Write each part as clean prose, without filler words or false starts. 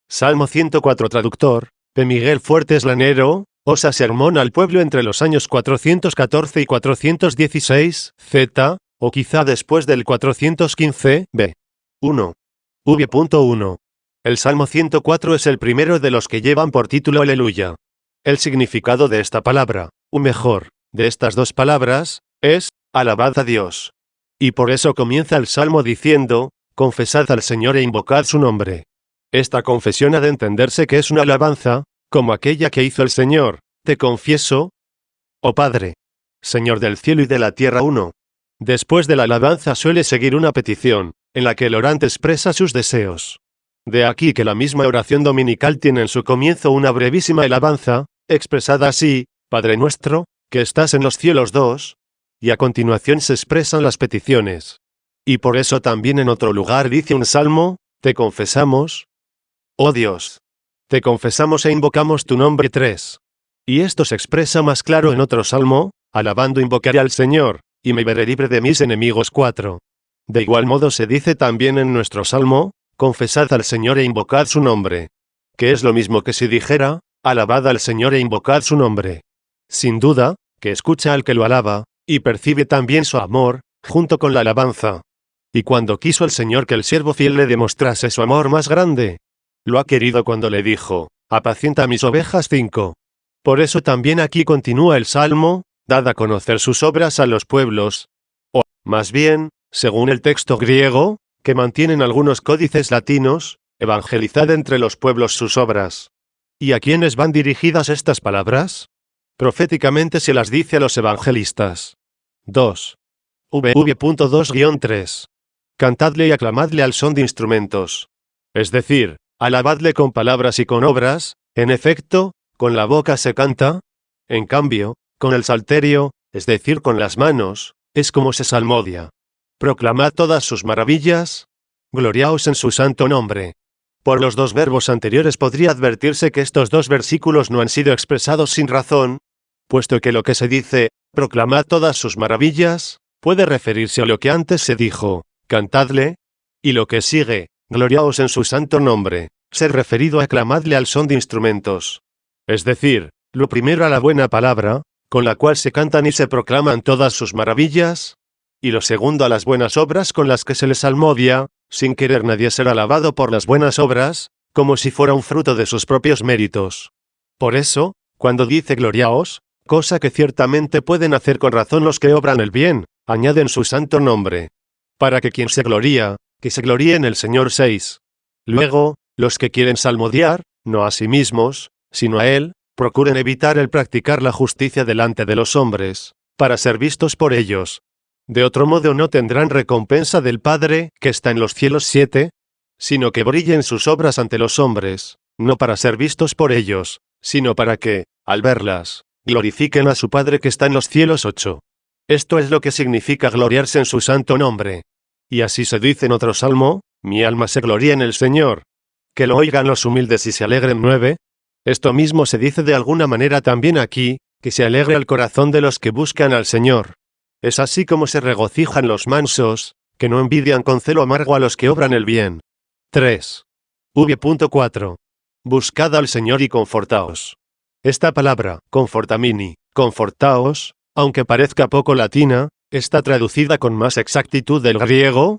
Salmo 104 traductor, P. Miguel Fuertes Lanero, Osa sermón al pueblo entre los años 414 y 416, z, o quizá después del 415, b. 1. V.1. El Salmo 104 es el primero de los que llevan por título Aleluya. El significado de esta palabra, o mejor, de estas dos palabras, es, alabad a Dios. Y por eso comienza el Salmo diciendo, confesad al Señor e invocad su nombre. Esta confesión ha de entenderse que es una alabanza, como aquella que hizo el Señor, te confieso, oh Padre, Señor del cielo y de la tierra 1. Después de la alabanza suele seguir una petición, en la que el orante expresa sus deseos. De aquí que la misma oración dominical tiene en su comienzo una brevísima alabanza, expresada así, Padre nuestro, que estás en los cielos 2, y a continuación se expresan las peticiones. Y por eso también en otro lugar dice un salmo, te confesamos, oh Dios, te confesamos e invocamos tu nombre 3. Y esto se expresa más claro en otro salmo, alabando invocaré al Señor, y me veré libre de mis enemigos 4. De igual modo se dice también en nuestro salmo, confesad al Señor e invocad su nombre. Que es lo mismo que si dijera, alabad al Señor e invocad su nombre. Sin duda, que escucha al que lo alaba, y percibe también su amor, junto con la alabanza. Y cuando quiso el Señor que el siervo fiel le demostrase su amor más grande, lo ha querido cuando le dijo, apacienta mis ovejas 5. Por eso también aquí continúa el Salmo, dad a conocer sus obras a los pueblos. O, más bien, según el texto griego, que mantienen algunos códices latinos, evangelizad entre los pueblos sus obras. ¿Y a quiénes van dirigidas estas palabras? Proféticamente se las dice a los evangelistas. 2. V.2-3. Cantadle y aclamadle al son de instrumentos. Es decir, alabadle con palabras y con obras, en efecto, con la boca se canta, en cambio, con el salterio, es decir con las manos, es como se salmodia. Proclamad todas sus maravillas, gloriaos en su santo nombre. Por los dos verbos anteriores podría advertirse que estos dos versículos no han sido expresados sin razón, puesto que lo que se dice, proclamad todas sus maravillas, puede referirse a lo que antes se dijo, cantadle, y lo que sigue, gloriaos en su santo nombre, ser referido a aclamadle al son de instrumentos. Es decir, lo primero a la buena palabra, con la cual se cantan y se proclaman todas sus maravillas, y lo segundo a las buenas obras con las que se les salmodia, sin querer nadie ser alabado por las buenas obras, como si fuera un fruto de sus propios méritos. Por eso, cuando dice gloriaos, cosa que ciertamente pueden hacer con razón los que obran el bien, añaden su santo nombre. Para que quien se gloría, que se gloríe en el Señor 6. Luego, los que quieren salmodiar, no a sí mismos, sino a Él, procuren evitar el practicar la justicia delante de los hombres, para ser vistos por ellos. De otro modo no tendrán recompensa del Padre, que está en los cielos 7, sino que brillen sus obras ante los hombres, no para ser vistos por ellos, sino para que, al verlas, glorifiquen a su Padre que está en los cielos 8. Esto es lo que significa gloriarse en su santo nombre. Y así se dice en otro salmo, mi alma se gloría en el Señor. Que lo oigan los humildes y se alegren 9. Esto mismo se dice de alguna manera también aquí, que se alegre el corazón de los que buscan al Señor. Es así como se regocijan los mansos, que no envidian con celo amargo a los que obran el bien. 3. V.4. Buscad al Señor y confortaos. Esta palabra, confortamini, confortaos, aunque parezca poco latina, está traducida con más exactitud del griego.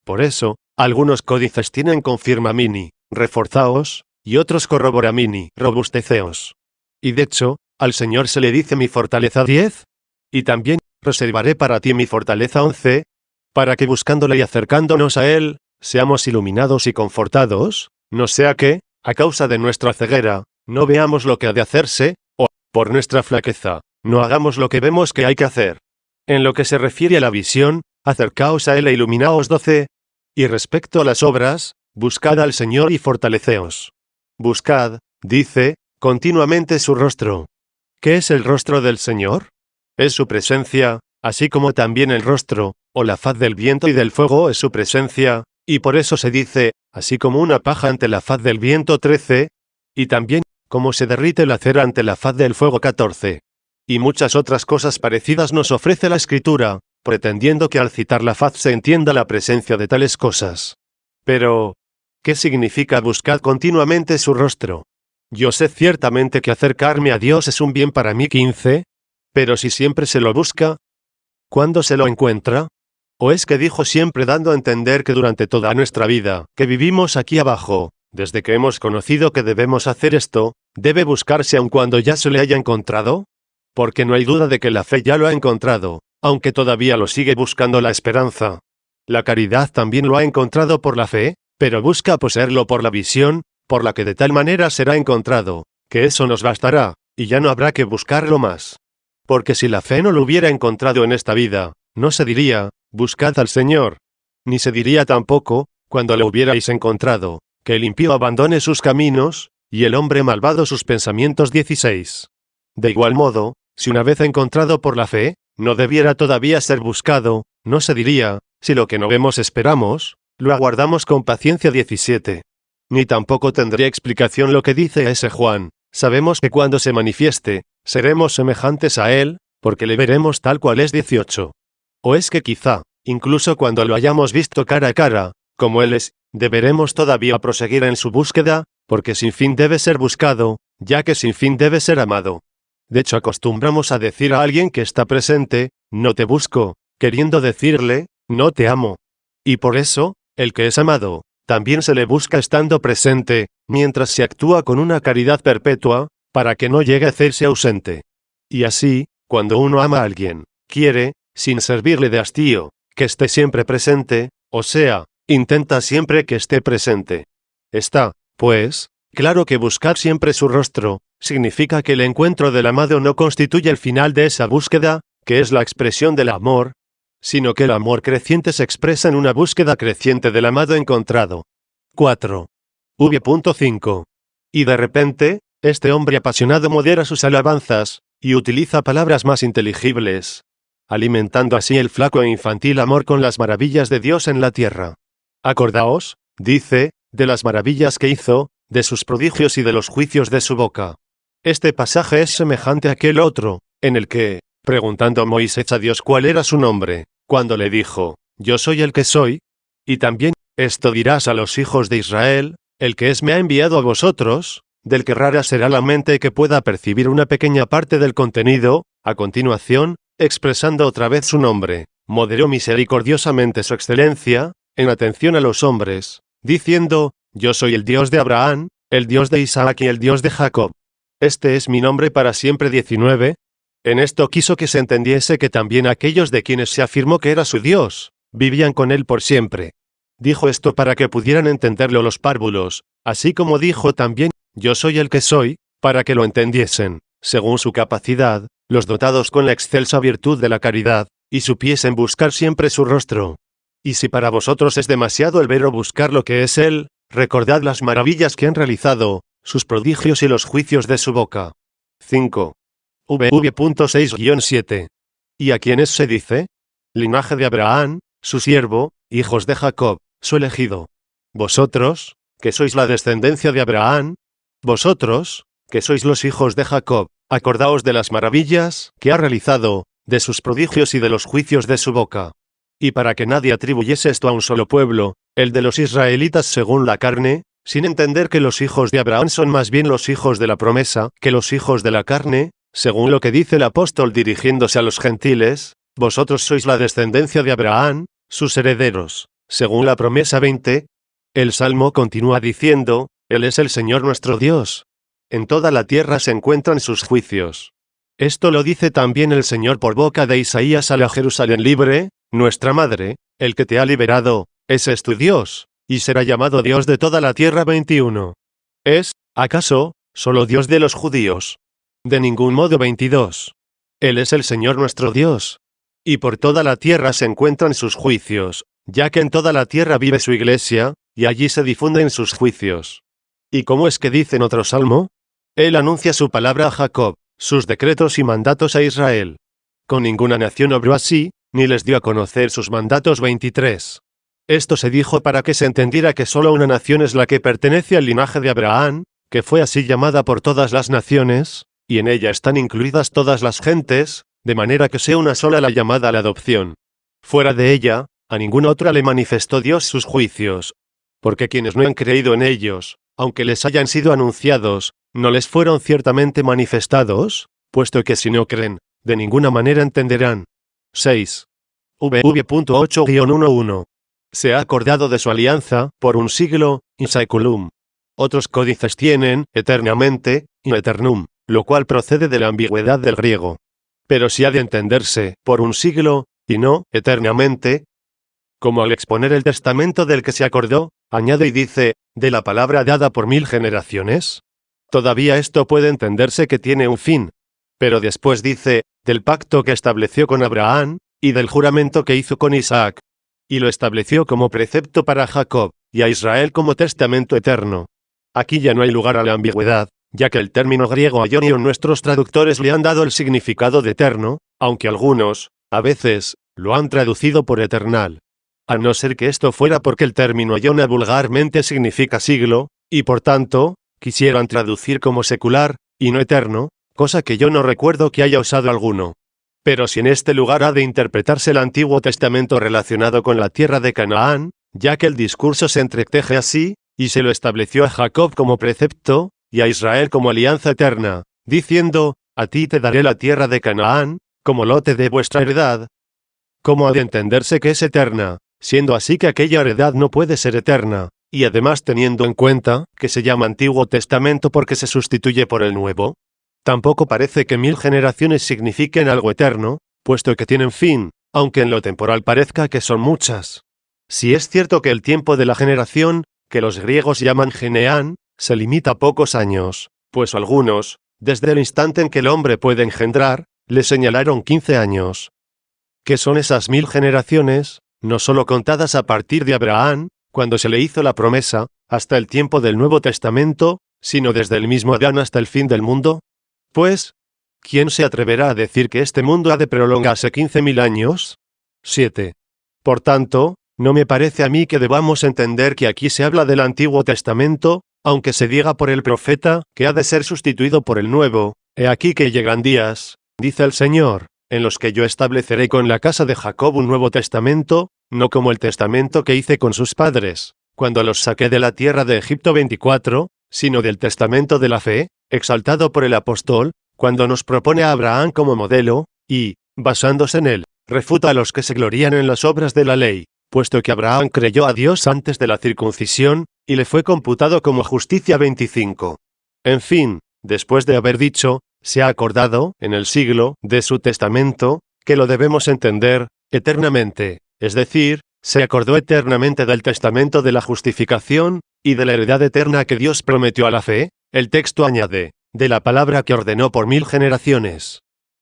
Por eso, algunos códices tienen confirmamini, reforzaos, y otros corroboramini, robusteceos. Y de hecho, al Señor se le dice mi fortaleza 10, y también, reservaré para ti mi fortaleza 11, para que buscándole y acercándonos a Él, seamos iluminados y confortados, no sea que, a causa de nuestra ceguera, no veamos lo que ha de hacerse, o, por nuestra flaqueza, no hagamos lo que vemos que hay que hacer. En lo que se refiere a la visión, acercaos a Él e iluminaos 12, y respecto a las obras, buscad al Señor y fortaleceos. Buscad, dice, continuamente su rostro. ¿Qué es el rostro del Señor? Es su presencia, así como también el rostro, o la faz del viento y del fuego es su presencia, y por eso se dice, así como una paja ante la faz del viento 13, y también, como se derrite la cera ante la faz del fuego 14. Y muchas otras cosas parecidas nos ofrece la Escritura, pretendiendo que al citar la faz se entienda la presencia de tales cosas. Pero, ¿Qué significa buscad continuamente su rostro? Yo sé ciertamente que acercarme a Dios es un bien para mí. 15. Pero si siempre se lo busca, ¿cuándo se lo encuentra? ¿O es que dijo siempre dando a entender que durante toda nuestra vida, que vivimos aquí abajo, desde que hemos conocido que debemos hacer esto, debe buscarse aun cuando ya se le haya encontrado? Porque no hay duda de que la fe ya lo ha encontrado, aunque todavía lo sigue buscando la esperanza. La caridad también lo ha encontrado por la fe, pero busca poseerlo por la visión, por la que de tal manera será encontrado, que eso nos bastará, y ya no habrá que buscarlo más. Porque si la fe no lo hubiera encontrado en esta vida, no se diría, buscad al Señor. Ni se diría tampoco, cuando lo hubierais encontrado, que el impío abandone sus caminos, y el hombre malvado sus pensamientos. 16. De igual modo, si una vez encontrado por la fe, no debiera todavía ser buscado, no se diría, si lo que no vemos esperamos, lo aguardamos con paciencia. 17. Ni tampoco tendría explicación lo que dice ese Juan, sabemos que cuando se manifieste, seremos semejantes a él, porque le veremos tal cual es. 18. O es que quizá, incluso cuando lo hayamos visto cara a cara, como él es, deberemos todavía proseguir en su búsqueda, porque sin fin debe ser buscado, ya que sin fin debe ser amado. De hecho, acostumbramos a decir a alguien que está presente, no te busco, queriendo decirle, no te amo. Y por eso, el que es amado, también se le busca estando presente, mientras se actúa con una caridad perpetua, para que no llegue a hacerse ausente. Y así, cuando uno ama a alguien, quiere, sin servirle de hastío, que esté siempre presente, o sea, intenta siempre que esté presente. Está, pues, claro que buscar siempre su rostro, significa que el encuentro del amado no constituye el final de esa búsqueda, que es la expresión del amor, sino que el amor creciente se expresa en una búsqueda creciente del amado encontrado. 4. V.5. Y de repente, este hombre apasionado modera sus alabanzas, y utiliza palabras más inteligibles, alimentando así el flaco e infantil amor con las maravillas de Dios en la tierra. Acordaos, dice, de las maravillas que hizo, de sus prodigios y de los juicios de su boca. Este pasaje es semejante a aquel otro, en el que, preguntando Moisés a Dios cuál era su nombre, cuando le dijo, yo soy el que soy, y también, esto dirás a los hijos de Israel, el que es me ha enviado a vosotros, del que rara será la mente que pueda percibir una pequeña parte del contenido. A continuación, expresando otra vez su nombre, moderó misericordiosamente su excelencia, en atención a los hombres, diciendo, yo soy el Dios de Abraham, el Dios de Isaac y el Dios de Jacob. Este es mi nombre para siempre. 19. En esto quiso que se entendiese que también aquellos de quienes se afirmó que era su Dios, vivían con él por siempre. Dijo esto para que pudieran entenderlo los párvulos, así como dijo también, yo soy el que soy, para que lo entendiesen, según su capacidad, los dotados con la excelsa virtud de la caridad, y supiesen buscar siempre su rostro. Y si para vosotros es demasiado el ver o buscar lo que es él, recordad las maravillas que han realizado, sus prodigios y los juicios de su boca. 5. V.6-7. ¿Y a quiénes se dice? Linaje de Abraham, su siervo, hijos de Jacob, su elegido. Vosotros, que sois la descendencia de Abraham, vosotros, que sois los hijos de Jacob, acordaos de las maravillas que ha realizado, de sus prodigios y de los juicios de su boca. Y para que nadie atribuyese esto a un solo pueblo, el de los israelitas según la carne, sin entender que los hijos de Abraham son más bien los hijos de la promesa que los hijos de la carne, según lo que dice el apóstol dirigiéndose a los gentiles, vosotros sois la descendencia de Abraham, sus herederos, según la promesa. 20. El Salmo continúa diciendo, Él es el Señor nuestro Dios. En toda la tierra se encuentran sus juicios. Esto lo dice también el Señor por boca de Isaías a la Jerusalén libre, nuestra madre, el que te ha liberado, ese es tu Dios, y será llamado Dios de toda la tierra. 21. ¿Es, acaso, solo Dios de los judíos? De ningún modo. 22. Él es el Señor nuestro Dios. Y por toda la tierra se encuentran sus juicios, ya que en toda la tierra vive su iglesia, y allí se difunden sus juicios. ¿Y cómo es que dice en otro salmo? Él anuncia su palabra a Jacob, sus decretos y mandatos a Israel. Con ninguna nación obró así, ni les dio a conocer sus mandatos. 23. Esto se dijo para que se entendiera que solo una nación es la que pertenece al linaje de Abraham, que fue así llamada por todas las naciones, y en ella están incluidas todas las gentes, de manera que sea una sola la llamada a la adopción. Fuera de ella, a ninguna otra le manifestó Dios sus juicios. porque quienes no han creído en ellos, aunque les hayan sido anunciados, no les fueron ciertamente manifestados, puesto que si no creen, de ninguna manera entenderán. 6. VV.8-11. Se ha acordado de su alianza, por un siglo, in saeculum. Otros códices tienen, eternamente, in aeternum, lo cual procede de la ambigüedad del griego. Pero si ha de entenderse, por un siglo, y no, eternamente, como al exponer el testamento del que se acordó, añade y dice, de la palabra dada por 1000 generaciones. Todavía esto puede entenderse que tiene un fin. Pero después dice, del pacto que estableció con Abraham, y del juramento que hizo con Isaac. Y lo estableció como precepto para Jacob, y a Israel como testamento eterno. Aquí ya no hay lugar a la ambigüedad, ya que el término griego aionion nuestros traductores le han dado el significado de eterno, aunque algunos, a veces, lo han traducido por eternal. A no ser que esto fuera porque el término aiona vulgarmente significa siglo, y por tanto, quisieran traducir como secular, y no eterno, cosa que yo no recuerdo que haya usado alguno. Pero si en este lugar ha de interpretarse el Antiguo Testamento relacionado con la tierra de Canaán, ya que el discurso se entreteje así, y se lo estableció a Jacob como precepto, y a Israel como alianza eterna, diciendo, a ti te daré la tierra de Canaán, como lote de vuestra heredad. ¿Cómo ha de entenderse que es eterna, siendo así que aquella heredad no puede ser eterna, y además teniendo en cuenta que se llama Antiguo Testamento porque se sustituye por el Nuevo? Tampoco parece que 1000 generaciones signifiquen algo eterno, puesto que tienen fin, aunque en lo temporal parezca que son muchas. Si es cierto que el tiempo de la generación, que los griegos llaman geneán, se limita a pocos años, pues algunos, desde el instante en que el hombre puede engendrar, le señalaron 15 años. ¿Qué son esas 1000 generaciones? No solo contadas a partir de Abraham, cuando se le hizo la promesa, hasta el tiempo del Nuevo Testamento, sino desde el mismo Adán hasta el fin del mundo. Pues, ¿quién se atreverá a decir que este mundo ha de prolongarse 15.000 años? 7. Por tanto, no me parece a mí que debamos entender que aquí se habla del Antiguo Testamento, aunque se diga por el profeta, que ha de ser sustituido por el Nuevo. He aquí que llegan días, dice el Señor, en los que yo estableceré con la casa de Jacob un nuevo testamento, no como el testamento que hice con sus padres, cuando los saqué de la tierra de Egipto 24, sino del testamento de la fe, exaltado por el apóstol, cuando nos propone a Abraham como modelo, y, basándose en él, refuta a los que se glorían en las obras de la ley, puesto que Abraham creyó a Dios antes de la circuncisión, y le fue computado como justicia 25. En fin, después de haber dicho, se ha acordado, en el siglo, de su testamento, que lo debemos entender, eternamente, es decir, se acordó eternamente del testamento de la justificación, y de la heredad eterna que Dios prometió a la fe. El texto añade, de la palabra que ordenó por 1000 generaciones.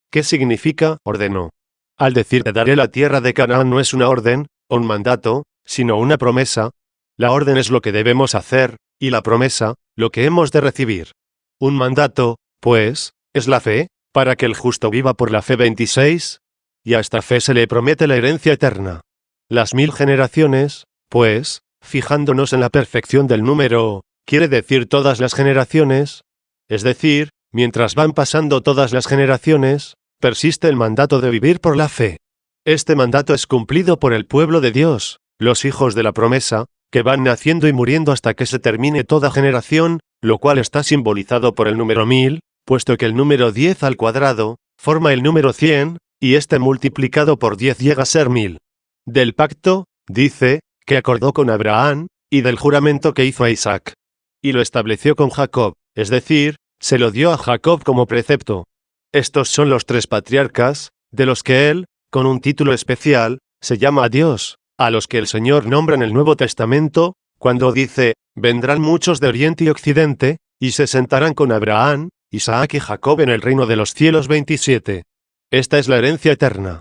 ¿Qué significa ordenó? Al decir te daré la tierra de Canaán no es una orden, o un mandato, sino una promesa. La orden es lo que debemos hacer, y la promesa, lo que hemos de recibir. Un mandato, pues, es la fe, para que el justo viva por la fe 26, y a esta fe se le promete la herencia eterna. Las 1000 generaciones, pues, fijándonos en la perfección del número, quiere decir todas las generaciones, es decir, mientras van pasando todas las generaciones, persiste el mandato de vivir por la fe. Este mandato es cumplido por el pueblo de Dios, los hijos de la promesa, que van naciendo y muriendo hasta que se termine toda generación, lo cual está simbolizado por el número 1000, puesto que el número 10 al cuadrado forma el número 100, y este multiplicado por 10 llega a ser 1000. Del pacto, dice, que acordó con Abraham, y del juramento que hizo a Isaac. Y lo estableció con Jacob, es decir, se lo dio a Jacob como precepto. Estos son los 3 patriarcas, de los que él, con un título especial, se llama a Dios, a los que el Señor nombra en el Nuevo Testamento, cuando dice, vendrán muchos de Oriente y Occidente, y se sentarán con Abraham, Isaac y Jacob en el reino de los cielos 27. Esta es la herencia eterna.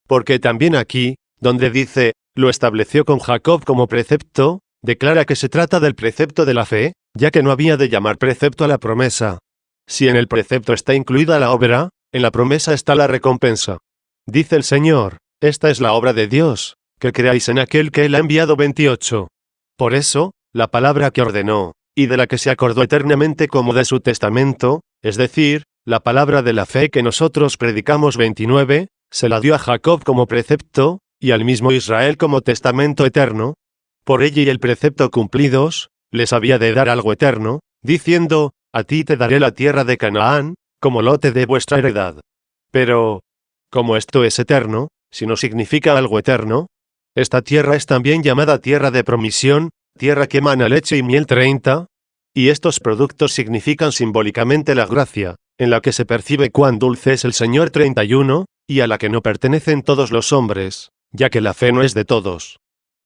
Porque también aquí, donde dice, lo estableció con Jacob como precepto, declara que se trata del precepto de la fe, ya que no había de llamar precepto a la promesa. Si en el precepto está incluida la obra, en la promesa está la recompensa. Dice el Señor, esta es la obra de Dios, que creáis en aquel que Él ha enviado 28. Por eso, la palabra que ordenó, y de la que se acordó eternamente como de su testamento, es decir, la palabra de la fe que nosotros predicamos 29, se la dio a Jacob como precepto, y al mismo Israel como testamento eterno. por ella y el precepto cumplidos, les había de dar algo eterno, diciendo, a ti te daré la tierra de Canaán, como lote de vuestra heredad. Pero, como esto es eterno, si no significa algo eterno, esta tierra es también llamada tierra de promisión, tierra que emana leche y miel 30, y estos productos significan simbólicamente la gracia, en la que se percibe cuán dulce es el Señor 31, y a la que no pertenecen todos los hombres, ya que la fe no es de todos.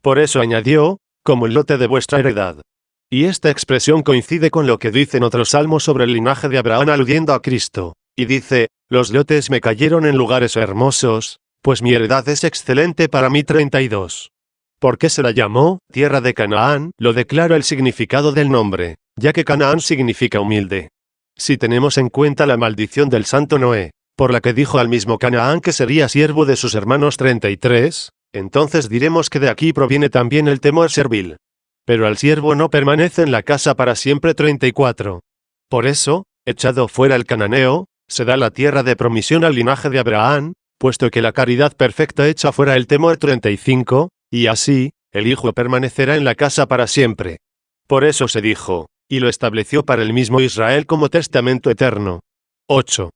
Por eso añadió, como el lote de vuestra heredad. Y esta expresión coincide con lo que dice en otro salmo sobre el linaje de Abraham aludiendo a Cristo, y dice, los lotes me cayeron en lugares hermosos, pues mi heredad es excelente para mí 32. ¿Por qué se la llamó tierra de Canaán? Lo declara el significado del nombre, ya que Canaán significa humilde. Si tenemos en cuenta la maldición del santo Noé, por la que dijo al mismo Canaán que sería siervo de sus hermanos 33, entonces diremos que de aquí proviene también el temor servil. Pero el siervo no permanece en la casa para siempre 34. Por eso, echado fuera el cananeo, se da la tierra de promisión al linaje de Abraham, puesto que la caridad perfecta echa fuera el temor 35, y así, el hijo permanecerá en la casa para siempre. Por eso se dijo, y lo estableció para el mismo Israel como testamento eterno. 8.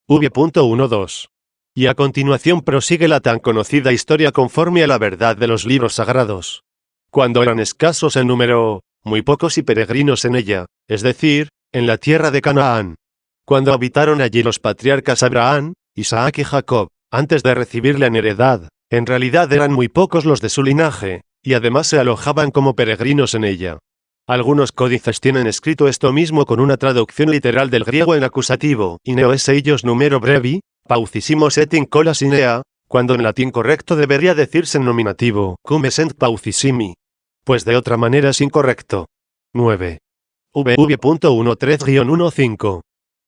V.12. Y a continuación prosigue la tan conocida historia conforme a la verdad de los libros sagrados. Cuando eran escasos en número, muy pocos y peregrinos en ella, es decir, en la tierra de Canaán. Cuando habitaron allí los patriarcas Abraham, Isaac y Jacob, antes de recibirle en heredad, en realidad eran muy pocos los de su linaje, y además se alojaban como peregrinos en ella. Algunos códices tienen escrito esto mismo con una traducción literal del griego en acusativo, ineo es ellos numero brevi, paucisimos et in colas inea, cuando en latín correcto debería decirse en nominativo, cum essent paucisimi. Pues de otra manera es incorrecto. 9. VV.13-15.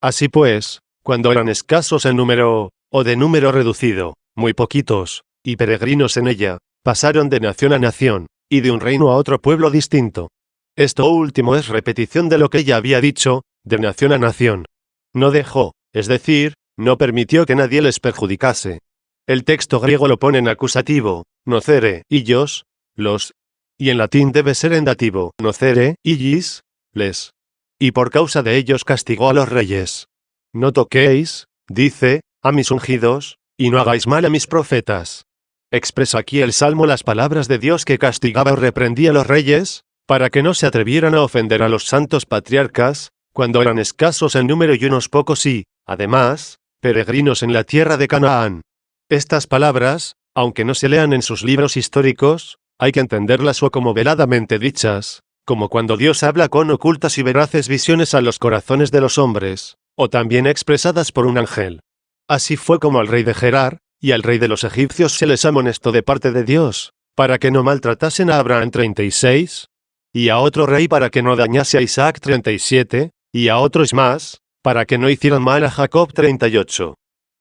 Así pues, cuando eran escasos en número, o de número reducido, muy poquitos, y peregrinos en ella, pasaron de nación a nación, y de un reino a otro pueblo distinto. Esto último es repetición de lo que ella había dicho, de nación a nación. No dejó, es decir, no permitió que nadie les perjudicase. El texto griego lo pone en acusativo, nocere, illos, los, y en latín debe ser en dativo, nocere, illis, les. Y por causa de ellos castigó a los reyes. No toquéis, dice, a mis ungidos, y no hagáis mal a mis profetas. Expresa aquí el Salmo las palabras de Dios que castigaba o reprendía a los reyes, para que no se atrevieran a ofender a los santos patriarcas, cuando eran escasos en número y unos pocos y, además, peregrinos en la tierra de Canaán. Estas palabras, aunque no se lean en sus libros históricos, hay que entenderlas o como veladamente dichas, como cuando Dios habla con ocultas y veraces visiones a los corazones de los hombres, o también expresadas por un ángel. Así fue como al rey de Gerar, y al rey de los egipcios se les amonestó de parte de Dios, para que no maltratasen a Abraham 36, y a otro rey para que no dañase a Isaac 37, y a otros más, para que no hicieran mal a Jacob 38.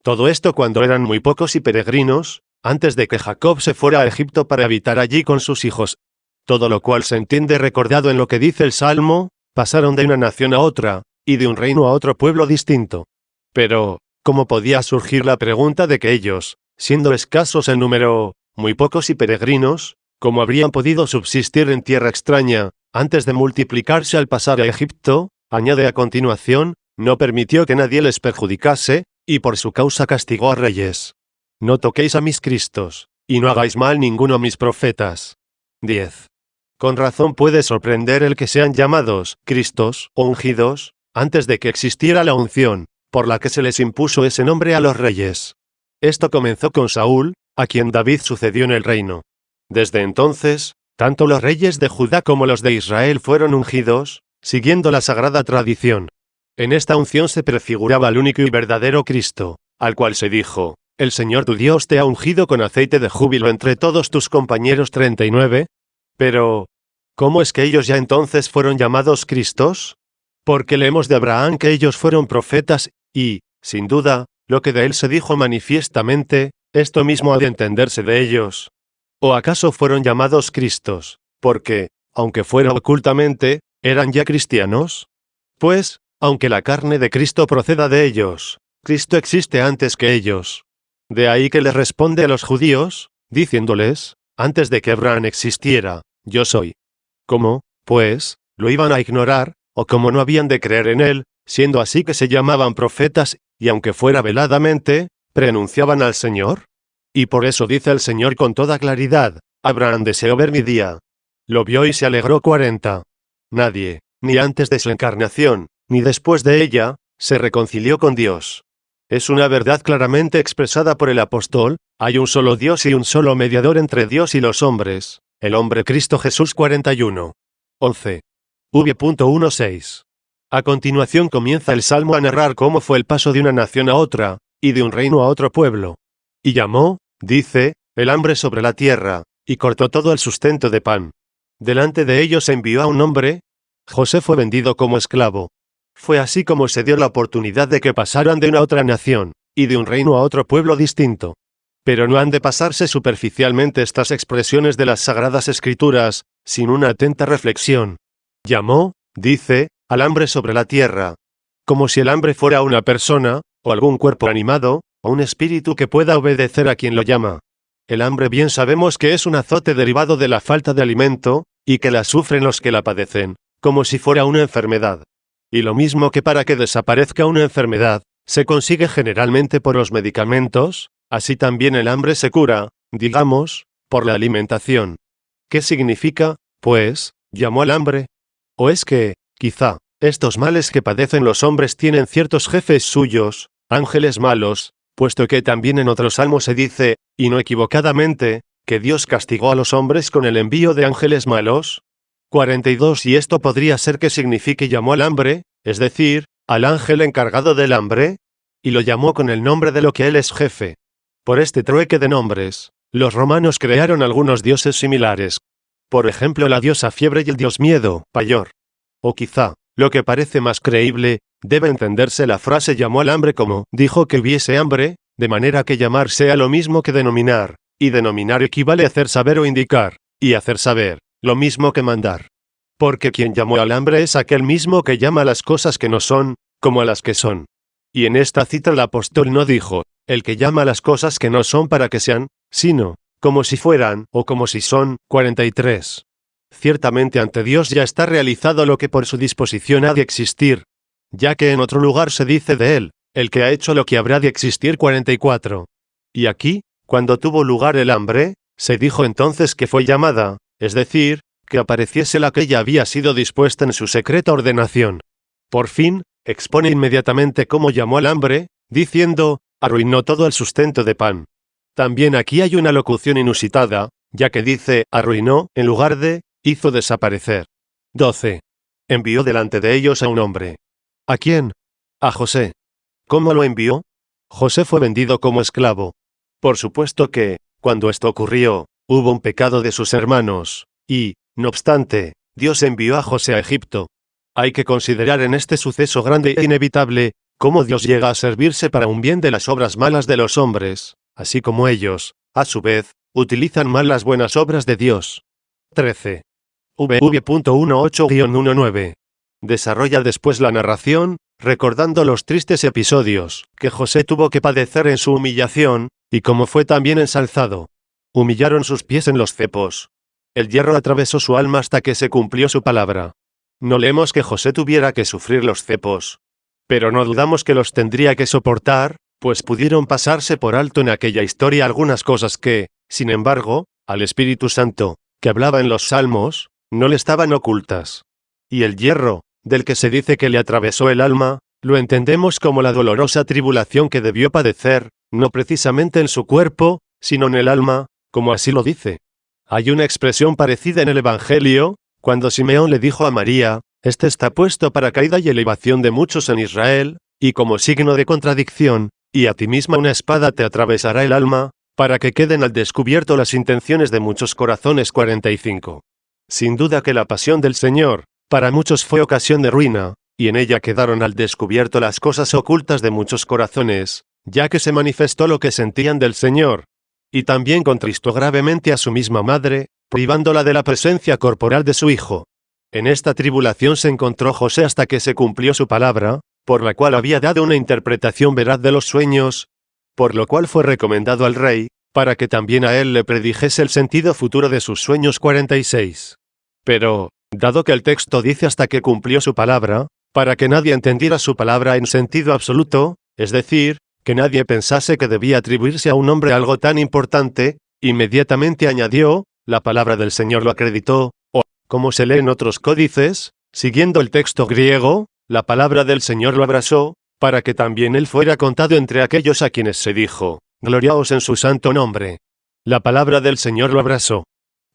Todo esto cuando eran muy pocos y peregrinos, antes de que Jacob se fuera a Egipto para habitar allí con sus hijos. Todo lo cual se entiende recordado en lo que dice el Salmo, pasaron de una nación a otra, y de un reino a otro pueblo distinto. Pero, ¿cómo podía surgir la pregunta de que ellos, siendo escasos en número, muy pocos y peregrinos, cómo habrían podido subsistir en tierra extraña, antes de multiplicarse al pasar a Egipto? Añade a continuación, no permitió que nadie les perjudicase, y por su causa castigó a reyes. No toquéis a mis Cristos, y no hagáis mal ninguno a mis profetas. 10. Con razón puede sorprender el que sean llamados Cristos o ungidos, antes de que existiera la unción, por la que se les impuso ese nombre a los reyes. Esto comenzó con Saúl, a quien David sucedió en el reino. Desde entonces, tanto los reyes de Judá como los de Israel fueron ungidos, siguiendo la sagrada tradición. En esta unción se prefiguraba al único y verdadero Cristo, al cual se dijo, el Señor tu Dios te ha ungido con aceite de júbilo entre todos tus compañeros 39. Pero, ¿cómo es que ellos ya entonces fueron llamados Cristos? Porque leemos de Abraham que ellos fueron profetas, y, sin duda, lo que de él se dijo manifiestamente, esto mismo ha de entenderse de ellos. ¿O acaso fueron llamados Cristos, porque, aunque fuera ocultamente, eran ya cristianos? Pues, aunque la carne de Cristo proceda de ellos, Cristo existe antes que ellos. De ahí que les responde a los judíos, diciéndoles, antes de que Abraham existiera, yo soy. ¿Cómo, pues, lo iban a ignorar, o cómo no habían de creer en él, siendo así que se llamaban profetas, y aunque fuera veladamente, preanunciaban al Señor? Y por eso dice el Señor con toda claridad: Abraham deseó ver mi día. Lo vio y se alegró. 40. Nadie, ni antes de su encarnación, ni después de ella, se reconcilió con Dios. Es una verdad claramente expresada por el apóstol: hay un solo Dios y un solo mediador entre Dios y los hombres, el hombre Cristo Jesús. 41. 11. V.16. A continuación comienza el Salmo a narrar cómo fue el paso de una nación a otra, y de un reino a otro pueblo. Y llamó, dice, el hambre sobre la tierra, y cortó todo el sustento de pan. Delante de ellos envió a un hombre. José fue vendido como esclavo. Fue así como se dio la oportunidad de que pasaran de una a otra nación, y de un reino a otro pueblo distinto. Pero no han de pasarse superficialmente estas expresiones de las Sagradas Escrituras, sin una atenta reflexión. Llamó, dice, al hambre sobre la tierra. Como si el hambre fuera una persona, o algún cuerpo animado, o un espíritu que pueda obedecer a quien lo llama. El hambre bien sabemos que es un azote derivado de la falta de alimento, y que la sufren los que la padecen, como si fuera una enfermedad. Y lo mismo que para que desaparezca una enfermedad, se consigue generalmente por los medicamentos, así también el hambre se cura, digamos, por la alimentación. ¿Qué significa, pues, llamó al hambre? ¿O es que, quizá, estos males que padecen los hombres tienen ciertos jefes suyos, ángeles malos, puesto que también en otro salmo se dice, y no equivocadamente, que Dios castigó a los hombres con el envío de ángeles malos? 42. Y esto podría ser que signifique llamó al hambre, es decir, al ángel encargado del hambre, y lo llamó con el nombre de lo que él es jefe. Por este trueque de nombres, los romanos crearon algunos dioses similares. Por ejemplo, la diosa fiebre y el dios miedo, Payor. O quizá, lo que parece más creíble, debe entenderse la frase llamó al hambre como dijo que hubiese hambre, de manera que llamar sea lo mismo que denominar, y denominar equivale a hacer saber o indicar, y hacer saber, lo mismo que mandar. Porque quien llamó al hambre es aquel mismo que llama a las cosas que no son, como a las que son. Y en esta cita el apóstol no dijo, el que llama a las cosas que no son para que sean, sino, como si fueran, o como si son. 43. Ciertamente ante Dios ya está realizado lo que por su disposición ha de existir, ya que en otro lugar se dice de él, el que ha hecho lo que habrá de existir. 44. Y aquí, cuando tuvo lugar el hambre, se dijo entonces que fue llamada, es decir, que apareciese la que ya había sido dispuesta en su secreta ordenación. Por fin, expone inmediatamente cómo llamó al hambre, diciendo, arruinó todo el sustento de pan. También aquí hay una locución inusitada, ya que dice, arruinó, en lugar de, hizo desaparecer. 12. Envió delante de ellos a un hombre. ¿A quién? A José. ¿Cómo lo envió? José fue vendido como esclavo. Por supuesto que, cuando esto ocurrió, hubo un pecado de sus hermanos, y, no obstante, Dios envió a José a Egipto. Hay que considerar en este suceso grande e inevitable, cómo Dios llega a servirse para un bien de las obras malas de los hombres, así como ellos, a su vez, utilizan mal las buenas obras de Dios. 13. V.18-19. Desarrolla después la narración, recordando los tristes episodios que José tuvo que padecer en su humillación, y cómo fue también ensalzado. Humillaron sus pies en los cepos. El hierro atravesó su alma hasta que se cumplió su palabra. No leemos que José tuviera que sufrir los cepos. Pero no dudamos que los tendría que soportar, pues pudieron pasarse por alto en aquella historia algunas cosas que, sin embargo, al Espíritu Santo, que hablaba en los Salmos, no le estaban ocultas. Y el hierro, del que se dice que le atravesó el alma, lo entendemos como la dolorosa tribulación que debió padecer, no precisamente en su cuerpo, sino en el alma, como así lo dice. Hay una expresión parecida en el Evangelio, cuando Simeón le dijo a María, este está puesto para caída y elevación de muchos en Israel, y como signo de contradicción, y a ti misma una espada te atravesará el alma, para que queden al descubierto las intenciones de muchos corazones. 45. Sin duda que la pasión del Señor, para muchos fue ocasión de ruina, y en ella quedaron al descubierto las cosas ocultas de muchos corazones, ya que se manifestó lo que sentían del Señor. Y también contristó gravemente a su misma madre, privándola de la presencia corporal de su hijo. En esta tribulación se encontró José hasta que se cumplió su palabra, por la cual había dado una interpretación veraz de los sueños, por lo cual fue recomendado al rey, para que también a él le predijese el sentido futuro de sus sueños. 46. Pero, Dado que el texto dice hasta que cumplió su palabra, para que nadie entendiera su palabra en sentido absoluto, es decir, que nadie pensase que debía atribuirse a un hombre algo tan importante, inmediatamente añadió, la palabra del Señor lo acreditó, o, como se lee en otros códices, siguiendo el texto griego, la palabra del Señor lo abrazó, para que también él fuera contado entre aquellos a quienes se dijo, gloriaos en su santo nombre. La palabra del Señor lo abrazó.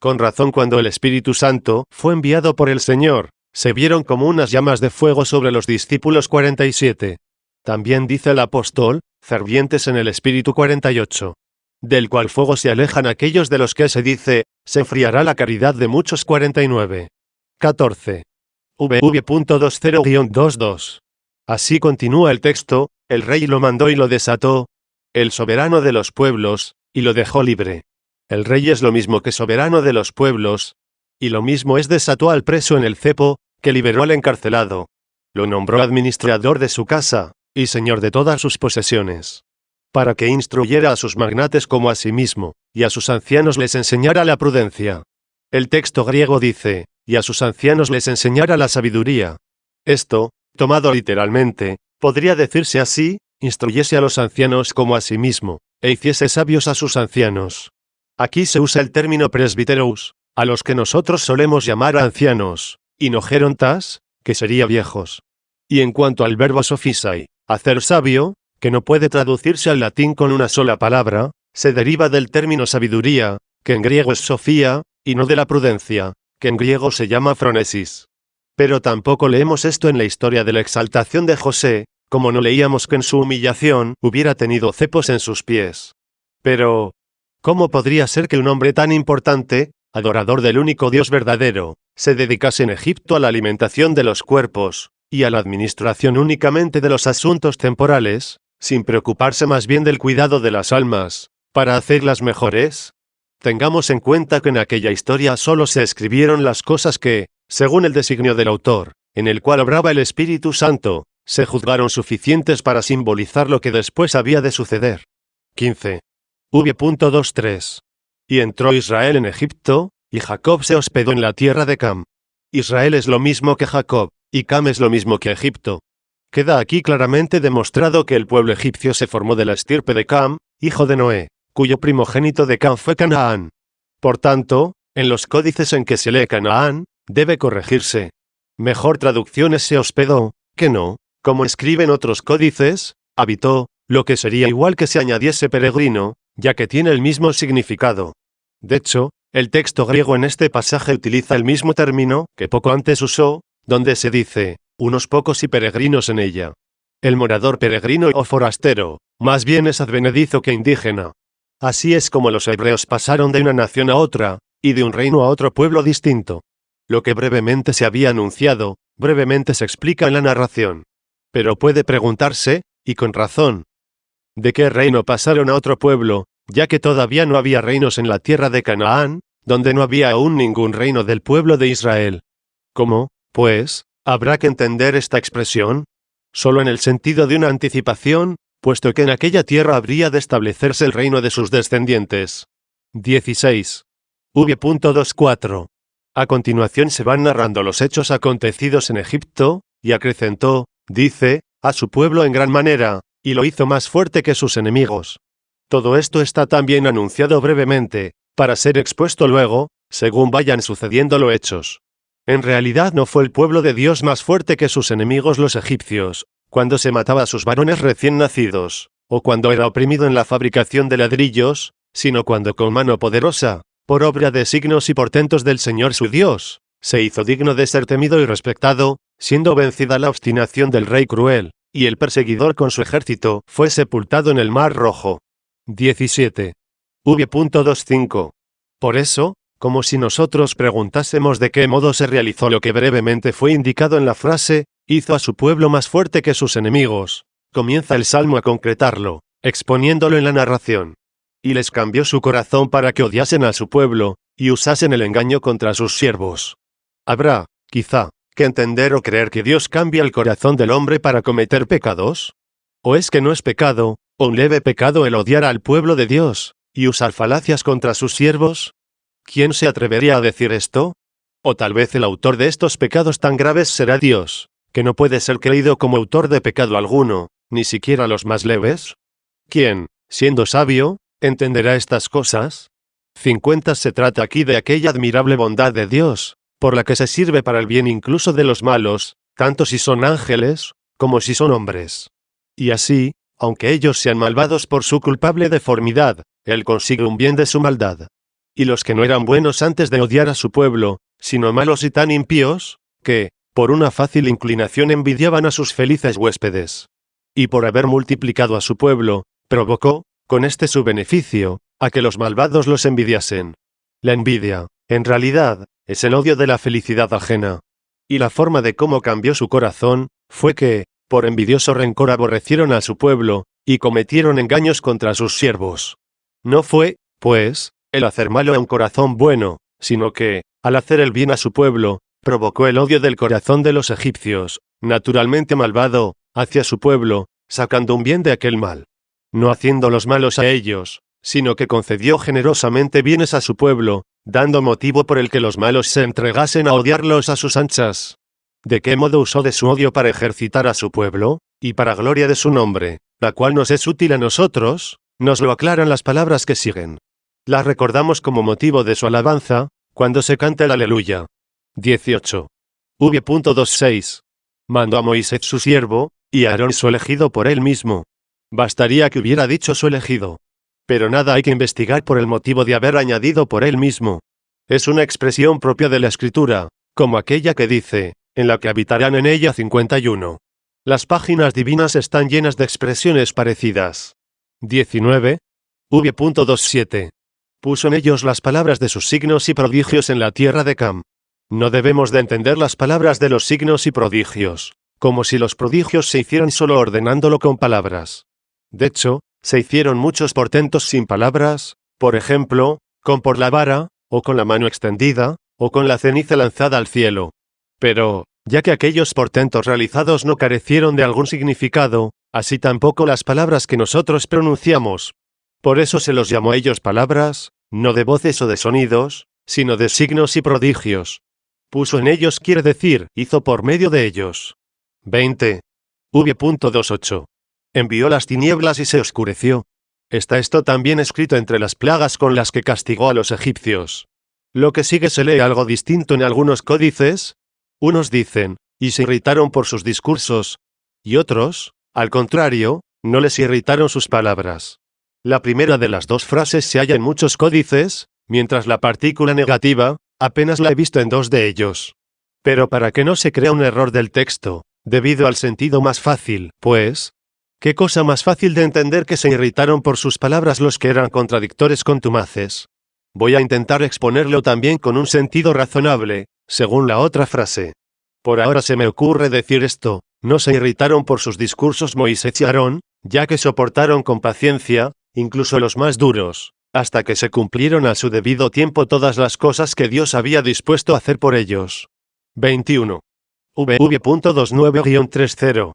Con razón, cuando el Espíritu Santo fue enviado por el Señor, se vieron como unas llamas de fuego sobre los discípulos 47. También dice el apóstol, fervientes en el Espíritu 48. Del cual fuego se alejan aquellos de los que se dice, se enfriará la caridad de muchos 49. 14. VV.20-22. Así continúa el texto, el rey lo mandó y lo desató, el soberano de los pueblos, y lo dejó libre. El rey es lo mismo que soberano de los pueblos, y lo mismo es desató al preso en el cepo, que liberó al encarcelado. Lo nombró administrador de su casa, y señor de todas sus posesiones. Para que instruyera a sus magnates como a sí mismo, y a sus ancianos les enseñara la prudencia. El texto griego dice, y a sus ancianos les enseñara la sabiduría. Esto, tomado literalmente, podría decirse así, instruyese a los ancianos como a sí mismo, e hiciese sabios a sus ancianos. Aquí se usa el término presbiteros, a los que nosotros solemos llamar ancianos, y no gerontas, que sería viejos. Y en cuanto al verbo sofisai, hacer sabio, que no puede traducirse al latín con una sola palabra, se deriva del término sabiduría, que en griego es sofía, y no de la prudencia, que en griego se llama phronesis. Pero tampoco leemos esto en la historia de la exaltación de José, como no leíamos que en su humillación hubiera tenido cepos en sus pies. Pero, ¿cómo podría ser que un hombre tan importante, adorador del único Dios verdadero, se dedicase en Egipto a la alimentación de los cuerpos, y a la administración únicamente de los asuntos temporales, sin preocuparse más bien del cuidado de las almas, para hacerlas mejores? Tengamos en cuenta que en aquella historia solo se escribieron las cosas que, según el designio del autor, en el cual obraba el Espíritu Santo, se juzgaron suficientes para simbolizar lo que después había de suceder. 15. V.23. Y entró Israel en Egipto, y Jacob se hospedó en la tierra de Cam. Israel es lo mismo que Jacob, y Cam es lo mismo que Egipto. Queda aquí claramente demostrado que el pueblo egipcio se formó de la estirpe de Cam, hijo de Noé, cuyo primogénito de Cam fue Canaán. Por tanto, en los códices en que se lee Canaán, debe corregirse. Mejor traducción es se hospedó, que no, como escriben otros códices, habitó, lo que sería igual que se añadiese peregrino, ya que tiene el mismo significado. De hecho, el texto griego en este pasaje utiliza el mismo término que poco antes usó, donde se dice, unos pocos y peregrinos en ella. El morador peregrino o forastero, más bien es advenedizo que indígena. Así es como los hebreos pasaron de una nación a otra, y de un reino a otro pueblo distinto. Lo que brevemente se había anunciado, brevemente se explica en la narración. Pero puede preguntarse, y con razón, ¿de qué reino pasaron a otro pueblo, ya que todavía no había reinos en la tierra de Canaán, donde no había aún ningún reino del pueblo de Israel? ¿Cómo, pues, habrá que entender esta expresión? Solo en el sentido de una anticipación, puesto que en aquella tierra habría de establecerse el reino de sus descendientes. 16. V.24. A continuación se van narrando los hechos acontecidos en Egipto, y acrecentó, dice, a su pueblo en gran manera, y lo hizo más fuerte que sus enemigos. Todo esto está también anunciado brevemente, para ser expuesto luego, según vayan sucediendo los hechos. En realidad no fue el pueblo de Dios más fuerte que sus enemigos los egipcios, cuando se mataba a sus varones recién nacidos, o cuando era oprimido en la fabricación de ladrillos, sino cuando con mano poderosa, por obra de signos y portentos del Señor su Dios, se hizo digno de ser temido y respetado, siendo vencida la obstinación del rey cruel, y el perseguidor con su ejército fue sepultado en el Mar Rojo. 17. V.25. Por eso, como si nosotros preguntásemos de qué modo se realizó lo que brevemente fue indicado en la frase, hizo a su pueblo más fuerte que sus enemigos, comienza el Salmo a concretarlo, exponiéndolo en la narración. Y les cambió su corazón para que odiasen a su pueblo, y usasen el engaño contra sus siervos. Habrá, quizá, que entender o creer que Dios cambia el corazón del hombre para cometer pecados. ¿O es que no es pecado, o un leve pecado el odiar al pueblo de Dios, y usar falacias contra sus siervos? ¿Quién se atrevería a decir esto? O tal vez el autor de estos pecados tan graves será Dios, que no puede ser creído como autor de pecado alguno, ni siquiera los más leves. ¿Quién, siendo sabio, entenderá estas cosas? 50. Se trata aquí de aquella admirable bondad de Dios, por la que se sirve para el bien incluso de los malos, tanto si son ángeles, como si son hombres. Y así, aunque ellos sean malvados por su culpable deformidad, Él consigue un bien de su maldad. Y los que no eran buenos antes de odiar a su pueblo, sino malos y tan impíos, que, por una fácil inclinación envidiaban a sus felices huéspedes. Y por haber multiplicado a su pueblo, provocó, con este su beneficio, a que los malvados los envidiasen. La envidia, en realidad, es el odio de la felicidad ajena. Y la forma de cómo cambió su corazón, fue que, por envidioso rencor aborrecieron a su pueblo, y cometieron engaños contra sus siervos. No fue, pues, el hacer malo a un corazón bueno, sino que, al hacer el bien a su pueblo, provocó el odio del corazón de los egipcios, naturalmente malvado, hacia su pueblo, sacando un bien de aquel mal. No haciendo los malos a ellos, sino que concedió generosamente bienes a su pueblo, dando motivo por el que los malos se entregasen a odiarlos a sus anchas. ¿De qué modo usó de su odio para ejercitar a su pueblo, y para gloria de su nombre, la cual nos es útil a nosotros? Nos lo aclaran las palabras que siguen. Las recordamos como motivo de su alabanza, cuando se canta el Aleluya. 18. V.26. Mandó a Moisés su siervo, y a Aarón su elegido por él mismo. Bastaría que hubiera dicho su elegido. Pero nada hay que investigar por el motivo de haber añadido por él mismo. Es una expresión propia de la Escritura, como aquella que dice, en la que habitarán en ella 51. Las páginas divinas están llenas de expresiones parecidas. 19. V.27. Puso en ellos las palabras de sus signos y prodigios en la tierra de Cam. No debemos de entender las palabras de los signos y prodigios, como si los prodigios se hicieran solo ordenándolo con palabras. De hecho, se hicieron muchos portentos sin palabras, por ejemplo, con por la vara, o con la mano extendida, o con la ceniza lanzada al cielo. Pero, ya que aquellos portentos realizados no carecieron de algún significado, así tampoco las palabras que nosotros pronunciamos. Por eso se los llamó a ellos palabras, no de voces o de sonidos, sino de signos y prodigios. Puso en ellos quiere decir, hizo por medio de ellos. 20. V.28. Envió las tinieblas y se oscureció. Está esto también escrito entre las plagas con las que castigó a los egipcios. Lo que sigue se lee algo distinto en algunos códices. Unos dicen, y se irritaron por sus discursos, y otros, al contrario, no les irritaron sus palabras. La primera de las dos frases se halla en muchos códices, mientras la partícula negativa, apenas la he visto en dos de ellos. Pero para que no se crea un error del texto, debido al sentido más fácil, pues, ¿qué cosa más fácil de entender que se irritaron por sus palabras los que eran contradictores contumaces? Voy a intentar exponerlo también con un sentido razonable, según la otra frase. Por ahora se me ocurre decir esto, no se irritaron por sus discursos Moisés y Aarón, ya que soportaron con paciencia, incluso los más duros, hasta que se cumplieron a su debido tiempo todas las cosas que Dios había dispuesto a hacer por ellos. 21. V.29-30.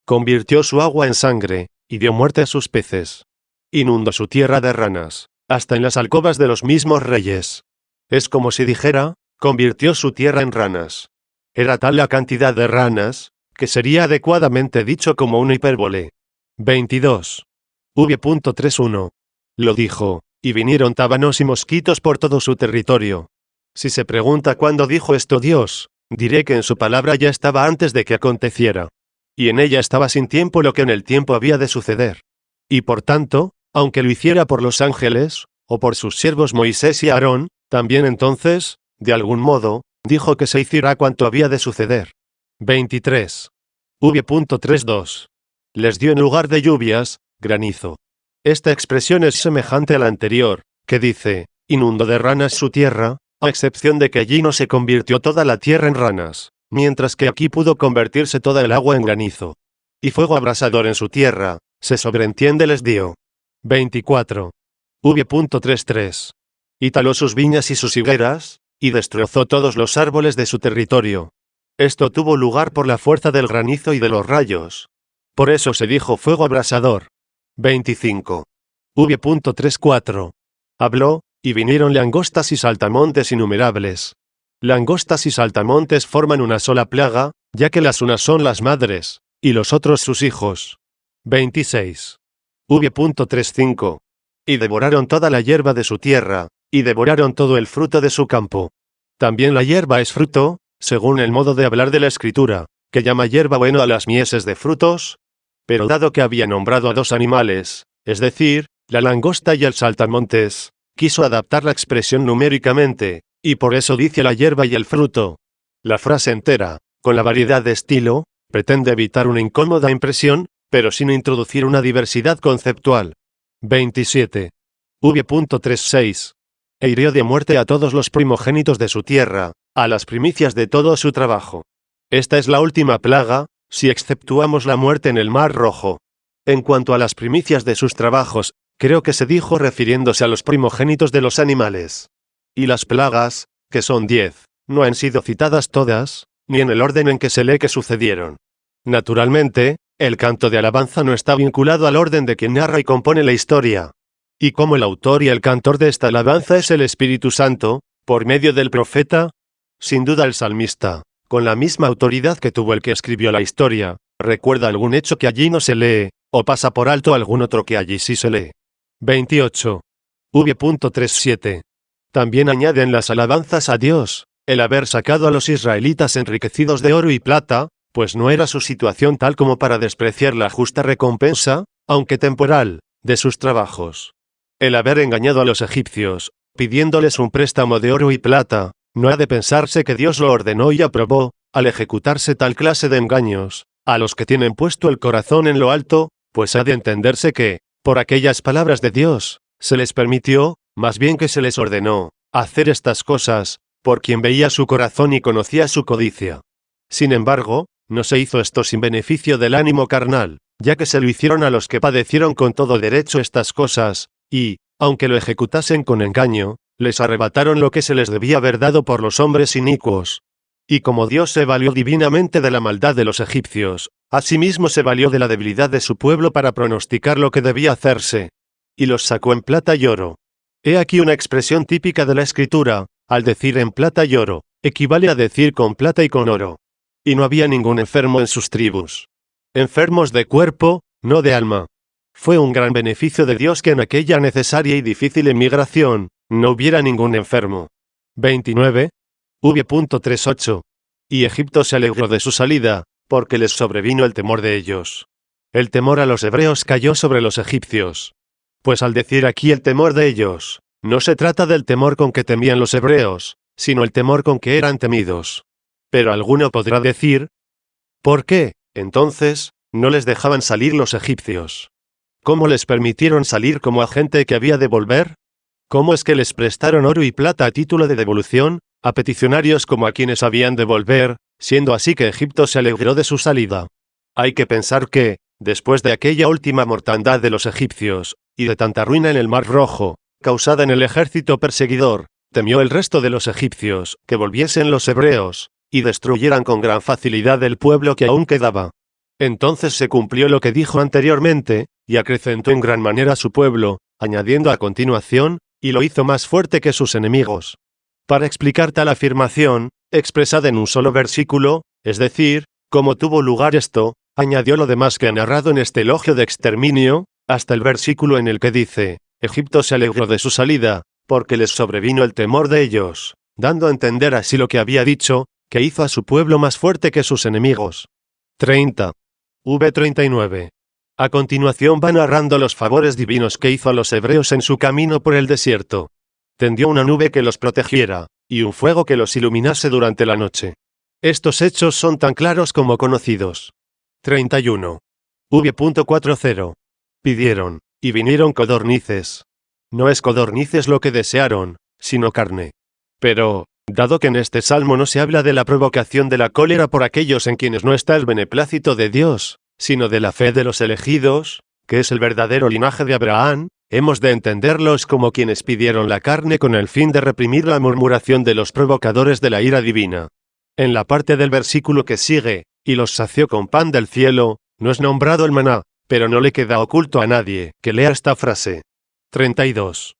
Convirtió su agua en sangre, y dio muerte a sus peces. Inundó su tierra de ranas, hasta en las alcobas de los mismos reyes. Es como si dijera, convirtió su tierra en ranas. Era tal la cantidad de ranas, que sería adecuadamente dicho como una hipérbole. 22. V.31. Lo dijo, y vinieron tábanos y mosquitos por todo su territorio. Si se pregunta cuándo dijo esto Dios, diré que en su palabra ya estaba antes de que aconteciera. Y en ella estaba sin tiempo lo que en el tiempo había de suceder. Y por tanto, aunque lo hiciera por los ángeles, o por sus siervos Moisés y Aarón, también entonces, de algún modo, dijo que se hiciera cuanto había de suceder. 23. V.32. Les dio en lugar de lluvias, granizo. Esta expresión es semejante a la anterior, que dice, inundó de ranas su tierra, a excepción de que allí no se convirtió toda la tierra en ranas, mientras que aquí pudo convertirse toda el agua en granizo. Y fuego abrasador en su tierra, se sobreentiende les dio. 24. V.33. Y taló sus viñas y sus higueras, y destrozó todos los árboles de su territorio. Esto tuvo lugar por la fuerza del granizo y de los rayos. Por eso se dijo fuego abrasador. 25. V.34. Habló, y vinieron langostas y saltamontes innumerables. Langostas y saltamontes forman una sola plaga, ya que las unas son las madres, y los otros sus hijos. 26. V.35. Y devoraron toda la hierba de su tierra, y devoraron todo el fruto de su campo. También la hierba es fruto, según el modo de hablar de la Escritura, que llama hierba bueno a las mieses de frutos. Pero dado que había nombrado a dos animales, es decir, la langosta y el saltamontes, quiso adaptar la expresión numéricamente, y por eso dice la hierba y el fruto. La frase entera, con la variedad de estilo, pretende evitar una incómoda impresión, pero sin introducir una diversidad conceptual. 27. V.36. E hirió de muerte a todos los primogénitos de su tierra, a las primicias de todo su trabajo. Esta es la última plaga, si exceptuamos la muerte en el Mar Rojo. En cuanto a las primicias de sus trabajos, creo que se dijo refiriéndose a los primogénitos de los animales. Y las plagas, que son 10, no han sido citadas todas, ni en el orden en que se lee que sucedieron. Naturalmente, el canto de alabanza no está vinculado al orden de quien narra y compone la historia. Y como el autor y el cantor de esta alabanza es el Espíritu Santo, por medio del profeta, sin duda el salmista, con la misma autoridad que tuvo el que escribió la historia, recuerda algún hecho que allí no se lee, o pasa por alto algún otro que allí sí se lee. 28. V.37. También añaden las alabanzas a Dios, el haber sacado a los israelitas enriquecidos de oro y plata, pues no era su situación tal como para despreciar la justa recompensa, aunque temporal, de sus trabajos. El haber engañado a los egipcios, pidiéndoles un préstamo de oro y plata, no ha de pensarse que Dios lo ordenó y aprobó, al ejecutarse tal clase de engaños, a los que tienen puesto el corazón en lo alto, pues ha de entenderse que, por aquellas palabras de Dios, se les permitió, más bien que se les ordenó, hacer estas cosas, por quien veía su corazón y conocía su codicia. Sin embargo, no se hizo esto sin beneficio del ánimo carnal, ya que se lo hicieron a los que padecieron con todo derecho estas cosas, y, aunque lo ejecutasen con engaño, les arrebataron lo que se les debía haber dado por los hombres inicuos. Y como Dios se valió divinamente de la maldad de los egipcios, asimismo se valió de la debilidad de su pueblo para pronosticar lo que debía hacerse. Y los sacó en plata y oro. He aquí una expresión típica de la Escritura, al decir en plata y oro, equivale a decir con plata y con oro. Y no había ningún enfermo en sus tribus. Enfermos de cuerpo, no de alma. Fue un gran beneficio de Dios que en aquella necesaria y difícil emigración, no hubiera ningún enfermo. 29. V.38. Y Egipto se alegró de su salida, porque les sobrevino el temor de ellos. El temor a los hebreos cayó sobre los egipcios. Pues al decir aquí el temor de ellos, no se trata del temor con que temían los hebreos, sino el temor con que eran temidos. Pero alguno podrá decir, ¿por qué, entonces, no les dejaban salir los egipcios? ¿Cómo les permitieron salir como a gente que había de volver? ¿Cómo es que les prestaron oro y plata a título de devolución, a peticionarios como a quienes habían de volver, siendo así que Egipto se alegró de su salida? Hay que pensar que, después de aquella última mortandad de los egipcios, y de tanta ruina en el Mar Rojo, causada en el ejército perseguidor, temió el resto de los egipcios que volviesen los hebreos, y destruyeran con gran facilidad el pueblo que aún quedaba. Entonces se cumplió lo que dijo anteriormente, y acrecentó en gran manera su pueblo, añadiendo a continuación, y lo hizo más fuerte que sus enemigos. Para explicar tal afirmación, expresada en un solo versículo, es decir, cómo tuvo lugar esto, añadió lo demás que ha narrado en este elogio de exterminio, hasta el versículo en el que dice, Egipto se alegró de su salida, porque les sobrevino el temor de ellos, dando a entender así lo que había dicho, que hizo a su pueblo más fuerte que sus enemigos. 30. V.39. A continuación va narrando los favores divinos que hizo a los hebreos en su camino por el desierto. Tendió una nube que los protegiera, y un fuego que los iluminase durante la noche. Estos hechos son tan claros como conocidos. 31. V.40. Pidieron, y vinieron codornices. No es codornices lo que desearon, sino carne. Pero, dado que en este salmo no se habla de la provocación de la cólera por aquellos en quienes no está el beneplácito de Dios, sino de la fe de los elegidos, que es el verdadero linaje de Abraham, hemos de entenderlos como quienes pidieron la carne con el fin de reprimir la murmuración de los provocadores de la ira divina. En la parte del versículo que sigue, y los sació con pan del cielo, no es nombrado el maná, pero no le queda oculto a nadie que lea esta frase. 32.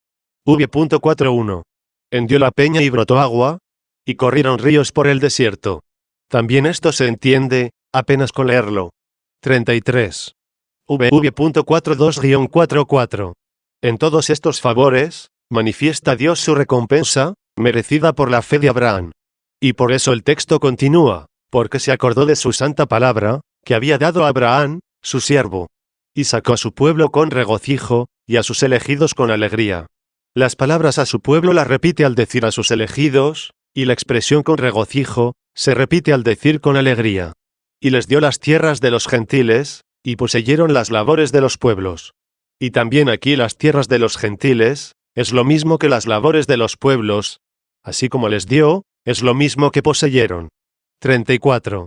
V.41. Hendió la peña y brotó agua. y corrieron ríos por el desierto. También esto se entiende, apenas con leerlo. 33. VV.42-44. En todos estos favores, manifiesta Dios su recompensa, merecida por la fe de Abraham. Y por eso el texto continúa, porque se acordó de su santa palabra, que había dado a Abraham, su siervo. Y sacó a su pueblo con regocijo, y a sus elegidos con alegría. Las palabras a su pueblo las repite al decir a sus elegidos, y la expresión con regocijo, se repite al decir con alegría. Y les dio las tierras de los gentiles, y poseyeron las labores de los pueblos. Y también aquí las tierras de los gentiles, es lo mismo que las labores de los pueblos, así como les dio, es lo mismo que poseyeron. 34.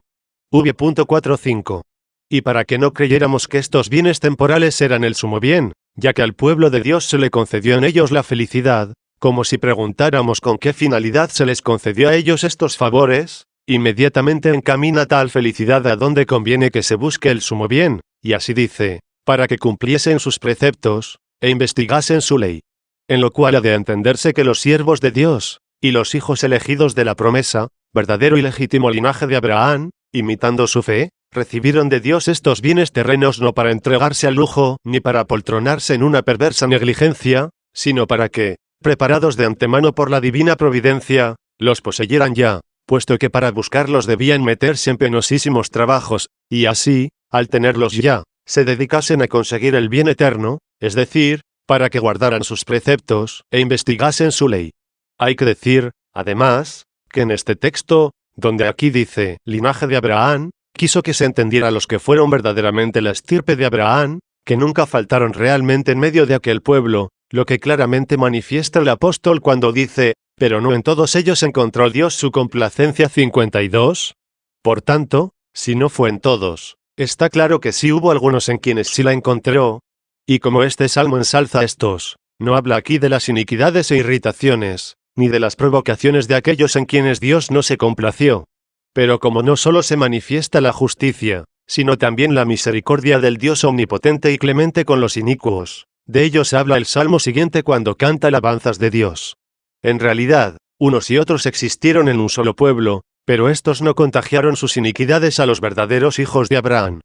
V.45. Y para que no creyéramos que estos bienes temporales eran el sumo bien, ya que al pueblo de Dios se le concedió en ellos la felicidad, como si preguntáramos con qué finalidad se les concedió a ellos estos favores, inmediatamente encamina tal felicidad a donde conviene que se busque el sumo bien, y así dice, para que cumpliesen sus preceptos, e investigasen su ley. En lo cual ha de entenderse que los siervos de Dios, y los hijos elegidos de la promesa, verdadero y legítimo linaje de Abraham, imitando su fe, recibieron de Dios estos bienes terrenos no para entregarse al lujo, ni para apoltronarse en una perversa negligencia, sino para que, preparados de antemano por la divina providencia, los poseyeran ya, puesto que para buscarlos debían meterse en penosísimos trabajos, y así, al tenerlos ya, se dedicasen a conseguir el bien eterno, es decir, para que guardaran sus preceptos, e investigasen su ley. Hay que decir, además, que en este texto, donde aquí dice, linaje de Abraham, quiso que se entendiera los que fueron verdaderamente la estirpe de Abraham, que nunca faltaron realmente en medio de aquel pueblo, lo que claramente manifiesta el apóstol cuando dice, pero no en todos ellos encontró Dios su complacencia. 52. Por tanto, si no fue en todos, está claro que sí hubo algunos en quienes sí la encontró, y como este salmo ensalza a estos, no habla aquí de las iniquidades e irritaciones, ni de las provocaciones de aquellos en quienes Dios no se complació. Pero como no solo se manifiesta la justicia, sino también la misericordia del Dios omnipotente y clemente con los inicuos, de ellos habla el salmo siguiente cuando canta alabanzas de Dios. En realidad, unos y otros existieron en un solo pueblo, pero estos no contagiaron sus iniquidades a los verdaderos hijos de Abraham.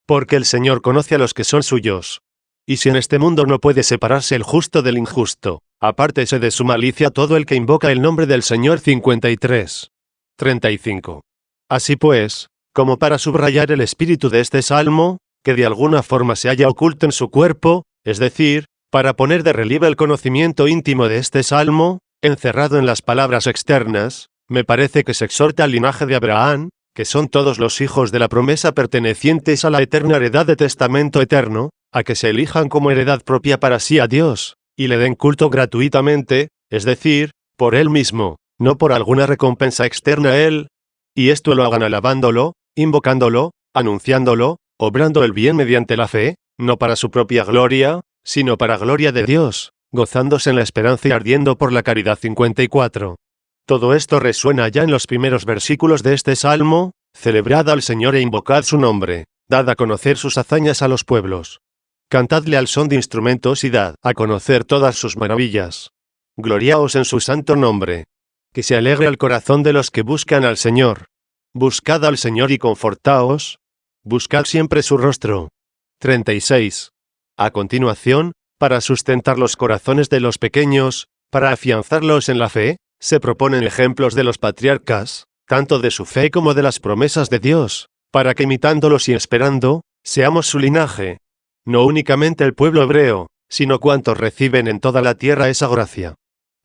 Porque el Señor conoce a los que son suyos. Y si en este mundo no puede separarse el justo del injusto, apártese de su malicia todo el que invoca el nombre del Señor. 53. 35. Así pues, como para subrayar el espíritu de este salmo, que de alguna forma se halla oculto en su cuerpo, es decir, para poner de relieve el conocimiento íntimo de este salmo, encerrado en las palabras externas, me parece que se exhorta al linaje de Abraham, que son todos los hijos de la promesa pertenecientes a la eterna heredad de testamento eterno, a que se elijan como heredad propia para sí a Dios, y le den culto gratuitamente, es decir, por Él mismo, no por alguna recompensa externa a Él, y esto lo hagan alabándolo, invocándolo, anunciándolo, obrando el bien mediante la fe, no para su propia gloria, sino para gloria de Dios, gozándose en la esperanza y ardiendo por la caridad. 54. Todo esto resuena ya en los primeros versículos de este salmo, celebrad al Señor e invocad su nombre, dad a conocer sus hazañas a los pueblos. Cantadle al son de instrumentos y dad a conocer todas sus maravillas. Gloriaos en su santo nombre. Que se alegre el corazón de los que buscan al Señor. Buscad al Señor y confortaos. Buscad siempre su rostro. 36. A continuación, para sustentar los corazones de los pequeños, para afianzarlos en la fe, se proponen ejemplos de los patriarcas, tanto de su fe como de las promesas de Dios, para que imitándolos y esperando, seamos su linaje. No únicamente el pueblo hebreo, sino cuantos reciben en toda la tierra esa gracia.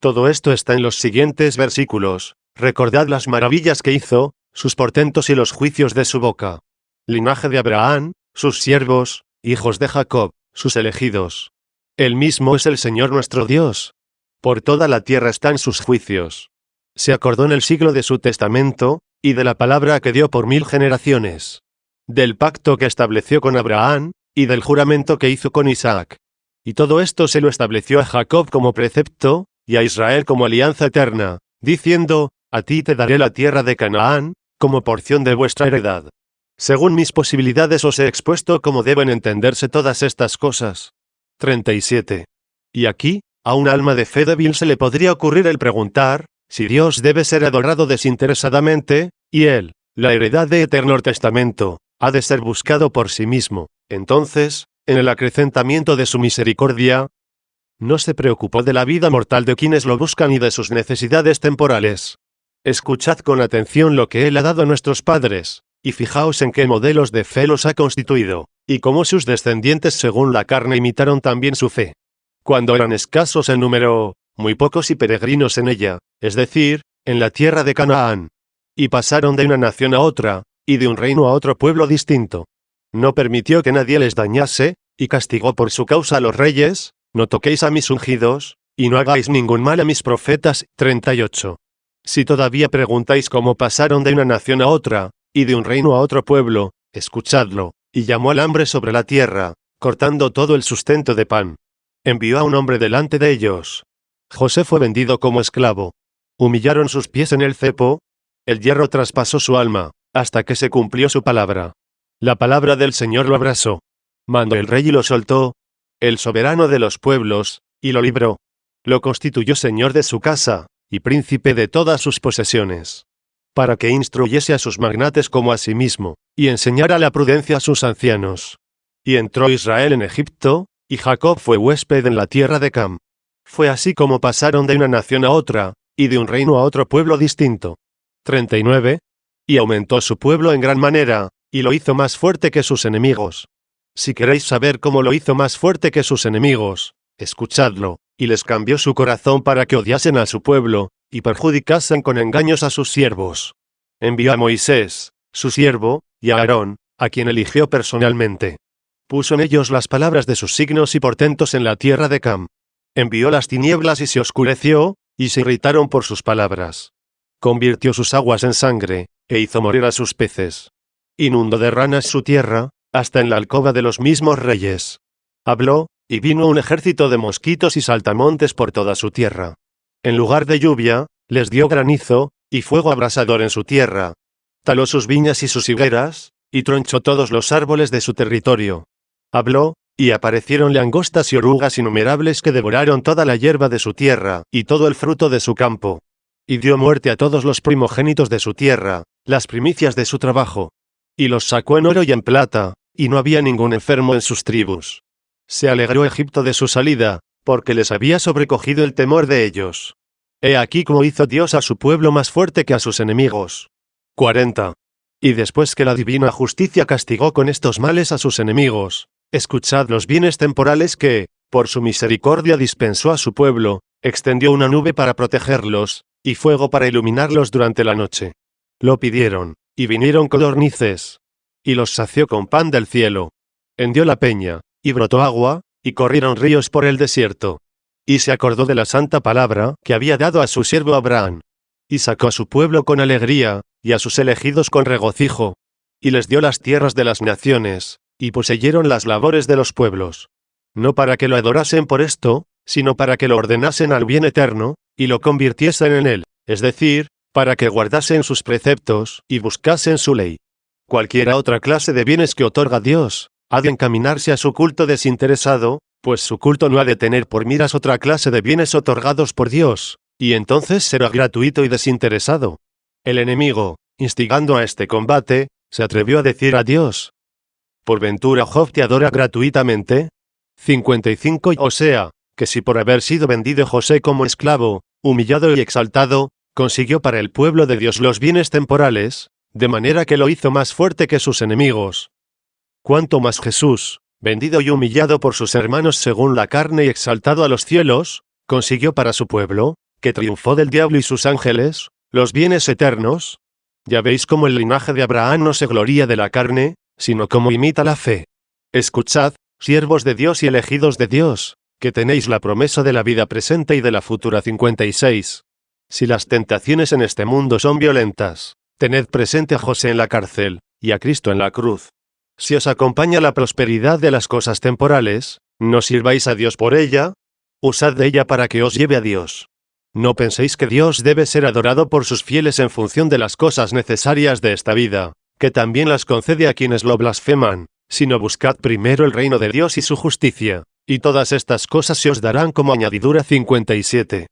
Todo esto está en los siguientes versículos. Recordad las maravillas que hizo, sus portentos y los juicios de su boca. Linaje de Abraham, sus siervos, hijos de Jacob, sus elegidos. Él mismo es el Señor nuestro Dios. Por toda la tierra están sus juicios. Se acordó en el siglo de su testamento, y de la palabra que dio por 1000 generaciones. Del pacto que estableció con Abraham, y del juramento que hizo con Isaac. Y todo esto se lo estableció a Jacob como precepto, y a Israel como alianza eterna, diciendo, a ti te daré la tierra de Canaán, como porción de vuestra heredad. Según mis posibilidades os he expuesto cómo deben entenderse todas estas cosas. 37. Y aquí, a un alma de fe débil se le podría ocurrir el preguntar, Si Dios debe ser adorado desinteresadamente, y Él, la heredad de Eterno Testamento, ha de ser buscado por sí mismo, entonces, en el acrecentamiento de su misericordia, no se preocupó de la vida mortal de quienes lo buscan y de sus necesidades temporales. Escuchad con atención lo que Él ha dado a nuestros padres, y fijaos en qué modelos de fe los ha constituido, y cómo sus descendientes según la carne imitaron también su fe. Cuando eran escasos en número, muy pocos y peregrinos en ella, es decir, en la tierra de Canaán, y pasaron de una nación a otra, y de un reino a otro pueblo distinto. No permitió que nadie les dañase, y castigó por su causa a los reyes. No toquéis a mis ungidos, y no hagáis ningún mal a mis profetas. 38. Si todavía preguntáis cómo pasaron de una nación a otra, y de un reino a otro pueblo, escuchadlo, y llamó al hambre sobre la tierra, cortando todo el sustento de pan. Envió a un hombre delante de ellos. José fue vendido como esclavo. Humillaron sus pies en el cepo. El hierro traspasó su alma, hasta que se cumplió su palabra. La palabra del Señor lo abrazó. Mandó el rey y lo soltó, el soberano de los pueblos, y lo libró. Lo constituyó señor de su casa, y príncipe de todas sus posesiones. Para que instruyese a sus magnates como a sí mismo, y enseñara la prudencia a sus ancianos. Y entró Israel en Egipto, y Jacob fue huésped en la tierra de Cam. Fue así como pasaron de una nación a otra, y de un reino a otro pueblo distinto. 39. Y aumentó su pueblo en gran manera, y lo hizo más fuerte que sus enemigos. Si queréis saber cómo lo hizo más fuerte que sus enemigos, escuchadlo, y les cambió su corazón para que odiasen a su pueblo, y perjudicasen con engaños a sus siervos. Envió a Moisés, su siervo, y a Aarón, a quien eligió personalmente. Puso en ellos las palabras de sus signos y portentos en la tierra de Cam. Envió las tinieblas y se oscureció, y se irritaron por sus palabras. Convirtió sus aguas en sangre, e hizo morir a sus peces. Inundó de ranas su tierra, hasta en la alcoba de los mismos reyes. Habló, y vino un ejército de mosquitos y saltamontes por toda su tierra. En lugar de lluvia, les dio granizo, y fuego abrasador en su tierra. Taló sus viñas y sus higueras, y tronchó todos los árboles de su territorio. Habló, y aparecieron langostas y orugas innumerables que devoraron toda la hierba de su tierra, y todo el fruto de su campo. Y dio muerte a todos los primogénitos de su tierra, las primicias de su trabajo. Y los sacó en oro y en plata, y no había ningún enfermo en sus tribus. Se alegró Egipto de su salida, porque les había sobrecogido el temor de ellos. He aquí cómo hizo Dios a su pueblo más fuerte que a sus enemigos. 40. Y después que la divina justicia castigó con estos males a sus enemigos, escuchad los bienes temporales que, por su misericordia dispensó a su pueblo, extendió una nube para protegerlos, y fuego para iluminarlos durante la noche. Lo pidieron, y vinieron codornices, y los sació con pan del cielo. Hendió la peña, y brotó agua, y corrieron ríos por el desierto. Y se acordó de la santa palabra que había dado a su siervo Abraham. Y sacó a su pueblo con alegría, y a sus elegidos con regocijo. Y les dio las tierras de las naciones, y poseyeron las labores de los pueblos. No para que lo adorasen por esto, sino para que lo ordenasen al bien eterno, y lo convirtiesen en él, es decir, para que guardasen sus preceptos, y buscasen su ley. Cualquiera otra clase de bienes que otorga Dios, ha de encaminarse a su culto desinteresado, pues su culto no ha de tener por miras otra clase de bienes otorgados por Dios, y entonces será gratuito y desinteresado. El enemigo, instigando a este combate, se atrevió a decir a Dios: ¿por ventura Job te adora gratuitamente? 55. O sea, que si por haber sido vendido José como esclavo, humillado y exaltado, consiguió para el pueblo de Dios los bienes temporales, de manera que lo hizo más fuerte que sus enemigos. ¿Cuánto más Jesús, vendido y humillado por sus hermanos según la carne y exaltado a los cielos, consiguió para su pueblo, que triunfó del diablo y sus ángeles, los bienes eternos? Ya veis cómo el linaje de Abraham no se gloría de la carne, sino cómo imita la fe. Escuchad, siervos de Dios y elegidos de Dios, que tenéis la promesa de la vida presente y de la futura. 56. Si las tentaciones en este mundo son violentas, tened presente a José en la cárcel, y a Cristo en la cruz. Si os acompaña la prosperidad de las cosas temporales, no sirváis a Dios por ella, usad de ella para que os lleve a Dios. No penséis que Dios debe ser adorado por sus fieles en función de las cosas necesarias de esta vida, que también las concede a quienes lo blasfeman, sino buscad primero el reino de Dios y su justicia, y todas estas cosas se os darán como añadidura. 57.